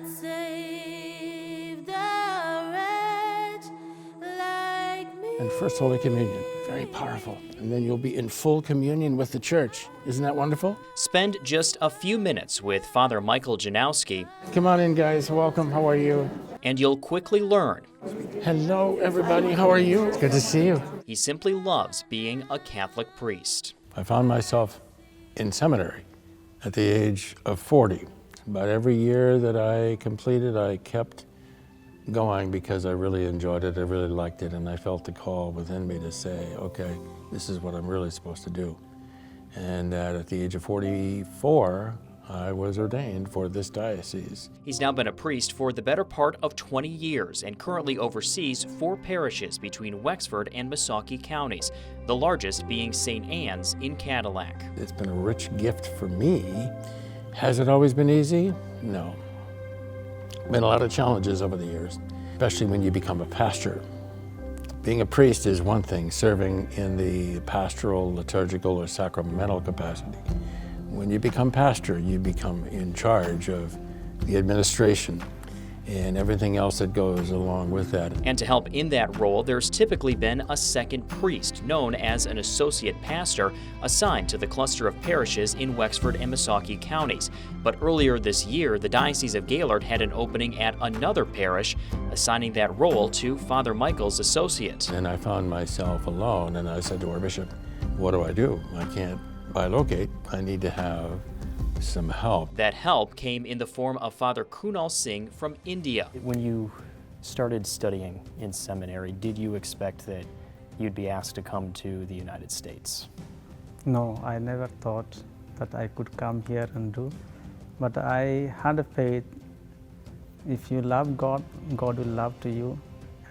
save the wretch like me. And First Holy Communion, very powerful. And then you'll be in full communion with the church. Isn't that wonderful? Spend just a few minutes with Father Michael Janowski, Come on in, guys. Welcome. How are you? and you'll quickly learn Hello, everybody. How are you? It's good to see you. he simply loves being a Catholic priest. I found myself in seminary at the age of 40. But every year that I completed, I kept going because I really enjoyed it, I really liked it, and I felt the call within me to say, okay, this is what I'm really supposed to do. And at the age of 44, I was ordained for this diocese. He's now been a priest for the better part of 20 years and currently oversees 4 parishes between Wexford and Missaukee counties, the largest being St. Anne's in Cadillac. It's been a rich gift for me. Has it always been easy? No. Been a lot of challenges over the years, especially when you become a pastor. Being a priest is one thing, serving in the pastoral, liturgical, or sacramental capacity. When you become pastor, you become in charge of the administration and everything else that goes along with that. And to help in that role, there's typically been a second priest, known as an associate pastor, assigned to the cluster of parishes in Wexford and Missaukee counties. But earlier this year, the Diocese of Gaylord had an opening at another parish, assigning that role to Father Michael's associate. And I found myself alone, and I said to our bishop, what do? I can't bilocate. I need to have some help. That help came in the form of Father Kunal Singh from India. When you started studying in seminary, did you expect that you'd be asked to come to the United States? No, I never thought that I could come here and do. But I had a faith, if you love God, God will love to you,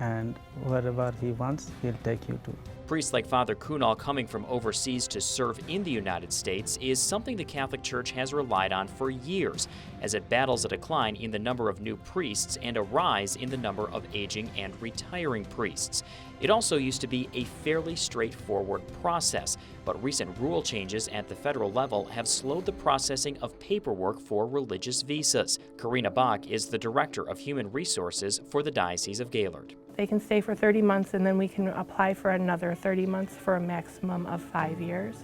and wherever He wants, He'll take you to. Priests like Father Kunal coming from overseas to serve in the United States is something the Catholic Church has relied on for years, as it battles a decline in the number of new priests and a rise in the number of aging and retiring priests. It also used to be a fairly straightforward process, but recent rule changes at the federal level have slowed the processing of paperwork for religious visas. Karina Bach is the Director of Human Resources for the Diocese of Gaylord. They can stay for 30 months and then we can apply for another 30 months for a maximum of 5 years,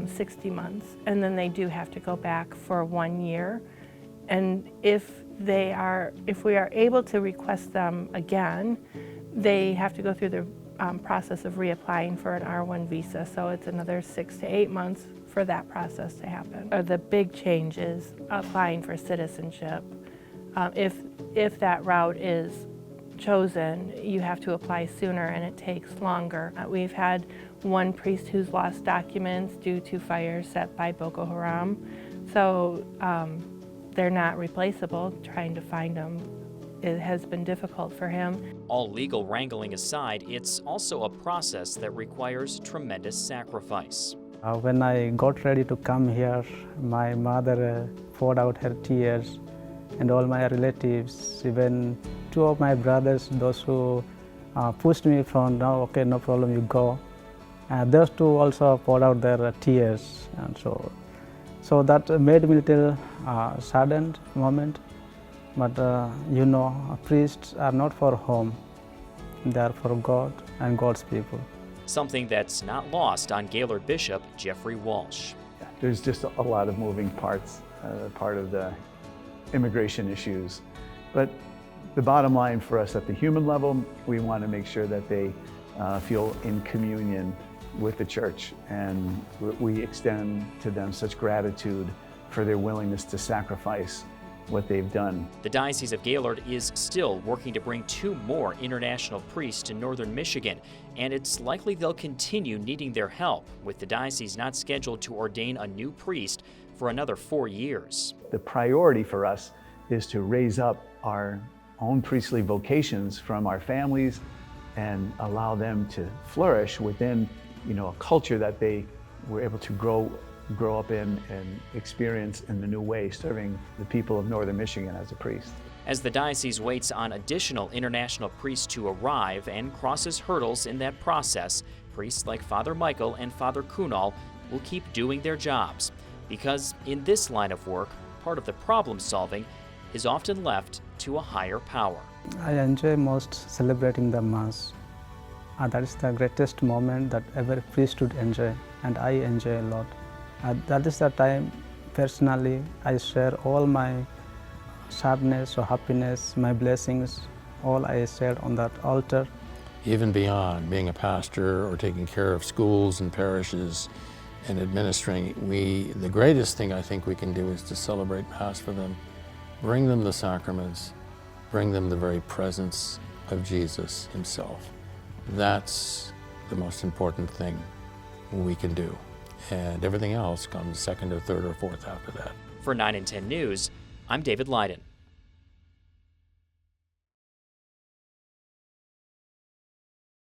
60 months. And then they do have to go back for 1 year. And if we are able to request them again, they have to go through the process of reapplying for an R1 visa. So it's another 6 to 8 months for that process to happen. The big change is applying for citizenship. If that route is chosen, you have to apply sooner and it takes longer. We've had one priest who's lost documents due to fires set by Boko Haram, so they're not replaceable. Trying to find them, it has been difficult for him. All legal wrangling aside, it's also a process that requires tremendous sacrifice. When I got ready to come here, my mother poured out her tears, and all my relatives, even 2 of my brothers, those who pushed me from, no, okay, no problem, you go. Those 2 also poured out their tears, and so that made me a little saddened moment. But priests are not for home; they are for God and God's people. Something that's not lost on Gaylord Bishop Jeffrey Walsh. There's just a lot of moving parts, part of the immigration issues. But the bottom line for us at the human level, we want to make sure that they feel in communion with the church, and we extend to them such gratitude for their willingness to sacrifice what they've done. The Diocese of Gaylord is still working to bring 2 more international priests to northern Michigan, and it's likely they'll continue needing their help, with the diocese not scheduled to ordain a new priest for another 4 years. The priority for us is to raise up our own priestly vocations from our families and allow them to flourish within, a culture that they were able to grow up in and experience in the new way, serving the people of northern Michigan as a priest. As the diocese waits on additional international priests to arrive and crosses hurdles in that process, priests like Father Michael and Father Kunal will keep doing their jobs. Because in this line of work, part of the problem solving is often left to a higher power. I enjoy most celebrating the Mass. That is the greatest moment that every priest should enjoy, and I enjoy a lot. That is the time, personally, I share all my sadness or happiness, my blessings, all I share on that altar. Even beyond being a pastor or taking care of schools and parishes and administering, the greatest thing I think we can do is to celebrate Mass for them, bring them the sacraments, bring them the very presence of Jesus himself. That's the most important thing we can do. And everything else comes second or third or fourth after that. For 9 and 10 News, I'm David Leiden.